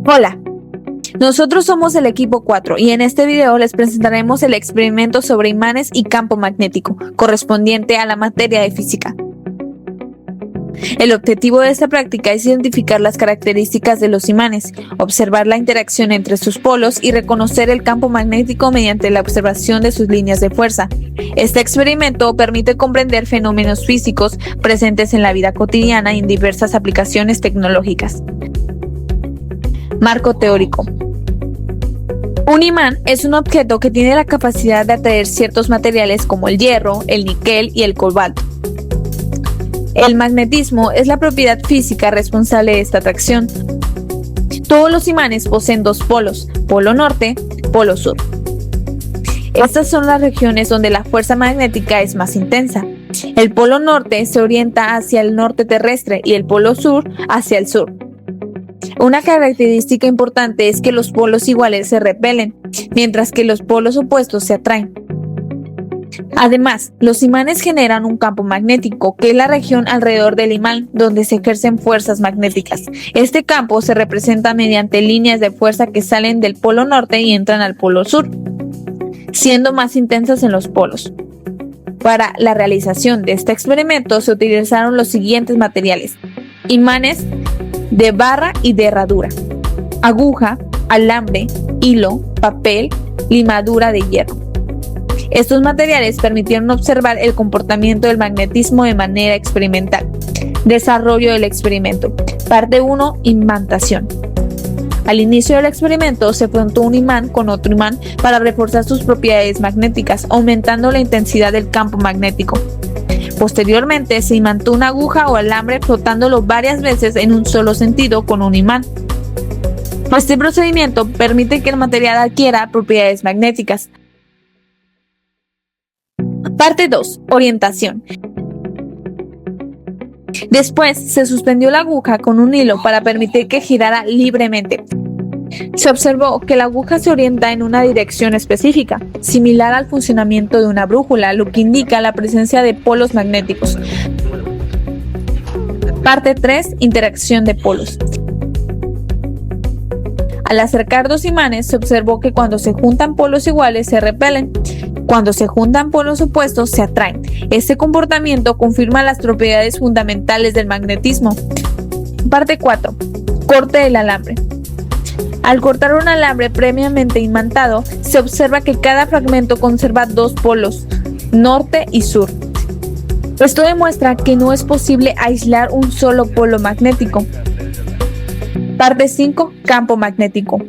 Hola, nosotros somos el equipo 4 y en este video les presentaremos el experimento sobre imanes y campo magnético, correspondiente a la materia de física. El objetivo de esta práctica es identificar las características de los imanes, observar la interacción entre sus polos y reconocer el campo magnético mediante la observación de sus líneas de fuerza. Este experimento permite comprender fenómenos físicos presentes en la vida cotidiana y en diversas aplicaciones tecnológicas. Marco teórico. Un imán es un objeto que tiene la capacidad de atraer ciertos materiales como el hierro, el níquel y el cobalto. El magnetismo es la propiedad física responsable de esta atracción. Todos los imanes poseen dos polos, polo norte, polo sur. Estas son las regiones donde la fuerza magnética es más intensa. El polo norte se orienta hacia el norte terrestre y el polo sur hacia el sur. Una característica importante es que los polos iguales se repelen, mientras que los polos opuestos se atraen. Además, los imanes generan un campo magnético, que es la región alrededor del imán donde se ejercen fuerzas magnéticas. Este campo se representa mediante líneas de fuerza que salen del polo norte y entran al polo sur, siendo más intensas en los polos. Para la realización de este experimento se utilizaron los siguientes materiales: imanes de barra y de herradura, aguja, alambre, hilo, papel, limadura de hierro. Estos materiales permitieron observar el comportamiento del magnetismo de manera experimental. Desarrollo del experimento. Parte 1. Imantación. Al inicio del experimento se juntó un imán con otro imán para reforzar sus propiedades magnéticas, aumentando la intensidad del campo magnético. Posteriormente se imantó una aguja o alambre frotándolo varias veces en un solo sentido con un imán. Este procedimiento permite que el material adquiera propiedades magnéticas. Parte 2. Orientación. Después se suspendió la aguja con un hilo para permitir que girara libremente. Se observó que la aguja se orienta en una dirección específica, similar al funcionamiento de una brújula, lo que indica la presencia de polos magnéticos. Parte 3. Interacción de polos. Al acercar dos imanes, se observó que cuando se juntan polos iguales se repelen. Cuando se juntan polos opuestos se atraen. Este comportamiento confirma las propiedades fundamentales del magnetismo. Parte 4. Corte del alambre. Al cortar un alambre previamente imantado, se observa que cada fragmento conserva dos polos, norte y sur. Esto demuestra que no es posible aislar un solo polo magnético. Parte 5. Campo magnético.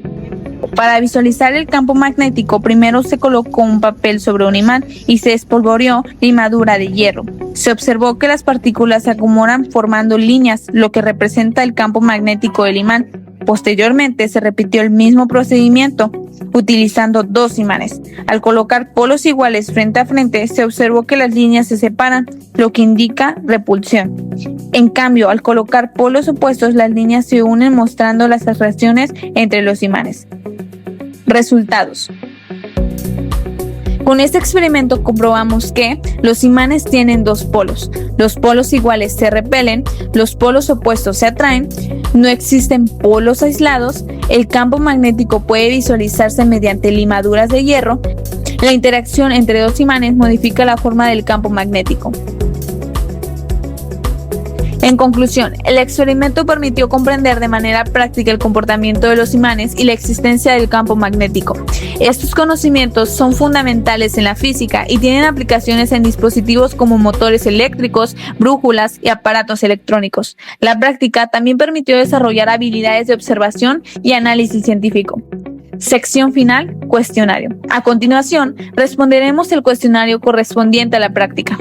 Para visualizar el campo magnético, primero se colocó un papel sobre un imán y se espolvoreó limadura de hierro. Se observó que las partículas se acomodan formando líneas, lo que representa el campo magnético del imán. Posteriormente se repitió el mismo procedimiento, utilizando dos imanes. Al colocar polos iguales frente a frente, se observó que las líneas se separan, lo que indica repulsión. En cambio, al colocar polos opuestos, las líneas se unen mostrando las atracciones entre los imanes. Resultados. Con este experimento comprobamos que los imanes tienen dos polos. Los polos iguales se repelen, los polos opuestos se atraen, no existen polos aislados, el campo magnético puede visualizarse mediante limaduras de hierro, la interacción entre dos imanes modifica la forma del campo magnético. En conclusión, el experimento permitió comprender de manera práctica el comportamiento de los imanes y la existencia del campo magnético. Estos conocimientos son fundamentales en la física y tienen aplicaciones en dispositivos como motores eléctricos, brújulas y aparatos electrónicos. La práctica también permitió desarrollar habilidades de observación y análisis científico. Sección final, cuestionario. A continuación, responderemos el cuestionario correspondiente a la práctica.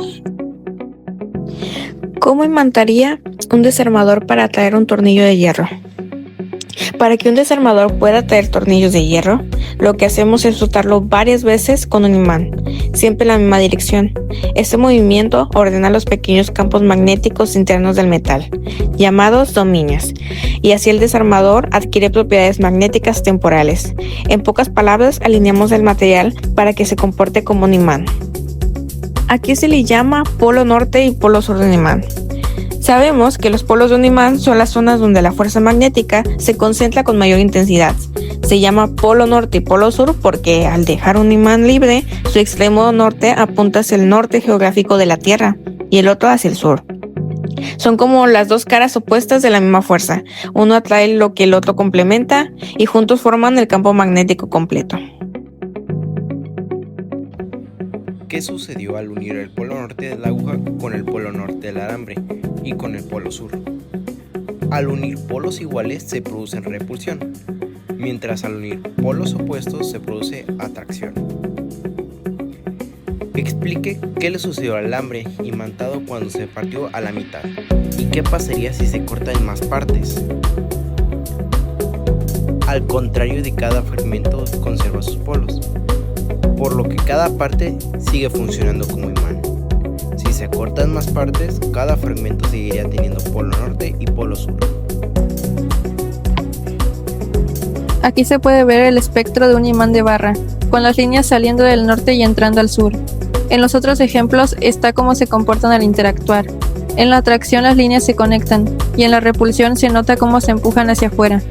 ¿Cómo imantaría un desarmador para atraer un tornillo de hierro? Para que un desarmador pueda atraer tornillos de hierro, lo que hacemos es frotarlo varias veces con un imán, siempre en la misma dirección. Este movimiento ordena los pequeños campos magnéticos internos del metal, llamados dominios, y así el desarmador adquiere propiedades magnéticas temporales. En pocas palabras, alineamos el material para que se comporte como un imán. Aquí se le llama polo norte y polo sur del imán. Sabemos que los polos de un imán son las zonas donde la fuerza magnética se concentra con mayor intensidad. Se llama polo norte y polo sur porque al dejar un imán libre, su extremo norte apunta hacia el norte geográfico de la Tierra y el otro hacia el sur. Son como las dos caras opuestas de la misma fuerza. Uno atrae lo que el otro complementa y juntos forman el campo magnético completo. ¿Qué sucedió al unir el polo norte de la aguja con el polo norte del alambre y con el polo sur? Al unir polos iguales se produce repulsión, mientras al unir polos opuestos se produce atracción. Explique qué le sucedió al alambre imantado cuando se partió a la mitad y qué pasaría si se corta en más partes. Al contrario de cada fragmento conserva sus polos, por lo que cada parte sigue funcionando como imán. Si se cortan más partes, cada fragmento seguiría teniendo polo norte y polo sur. Aquí se puede ver el espectro de un imán de barra, con las líneas saliendo del norte y entrando al sur. En los otros ejemplos está cómo se comportan al interactuar. En la atracción las líneas se conectan, y en la repulsión se nota cómo se empujan hacia afuera.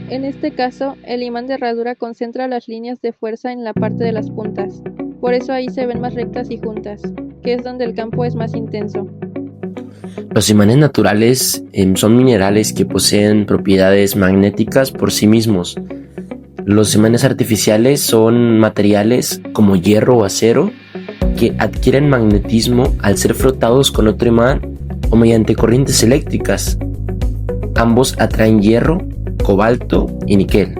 En este caso, el imán de herradura concentra las líneas de fuerza en la parte de las puntas. Por eso ahí se ven más rectas y juntas, que es donde el campo es más intenso. Los imanes naturales son minerales que poseen propiedades magnéticas por sí mismos. Los imanes artificiales son materiales como hierro o acero que adquieren magnetismo al ser frotados con otro imán o mediante corrientes eléctricas. Ambos atraen hierro, cobalto y níquel.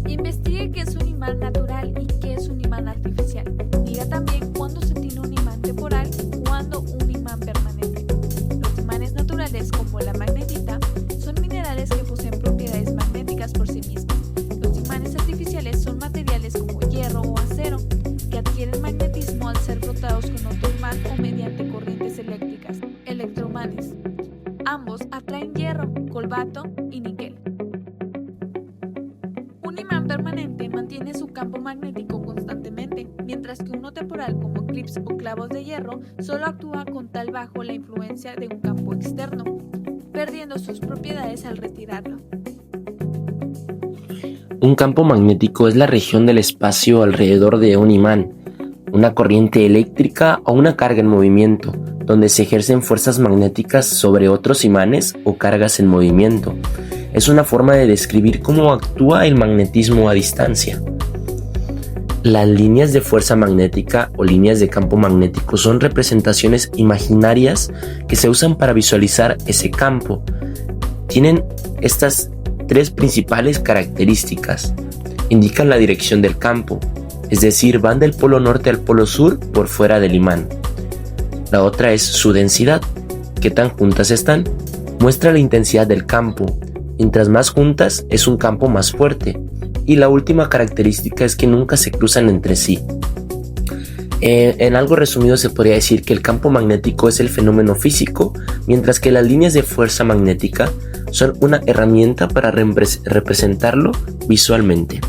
Investigue qué es un imán natural y qué es un imán artificial. Diga también cuándo se tiene un imán temporal y cuándo un imán permanente. Los imanes naturales, como la magnetita, son minerales que poseen propiedades magnéticas por sí mismos. Los imanes artificiales son materiales como hierro o acero que adquieren magnetismo al ser frotados con otro imán o mediante corrientes eléctricas, electroimanes. Ambos atraen hierro, cobalto y níquel. Un imán permanente mantiene su campo magnético constantemente, mientras que uno temporal como clips o clavos de hierro solo actúa con tal bajo la influencia de un campo externo, perdiendo sus propiedades al retirarlo. Un campo magnético es la región del espacio alrededor de un imán, una corriente eléctrica o una carga en movimiento, donde se ejercen fuerzas magnéticas sobre otros imanes o cargas en movimiento. Es una forma de describir cómo actúa el magnetismo a distancia. Las líneas de fuerza magnética o líneas de campo magnético son representaciones imaginarias que se usan para visualizar ese campo. Tienen estas tres principales características. Indican la dirección del campo, es decir, van del polo norte al polo sur por fuera del imán. La otra es su densidad, qué tan juntas están. Muestra la intensidad del campo. Mientras más juntas es un campo más fuerte. Y la última característica es que nunca se cruzan entre sí. En algo resumido se podría decir que el campo magnético es el fenómeno físico, mientras que las líneas de fuerza magnética son una herramienta para representarlo visualmente.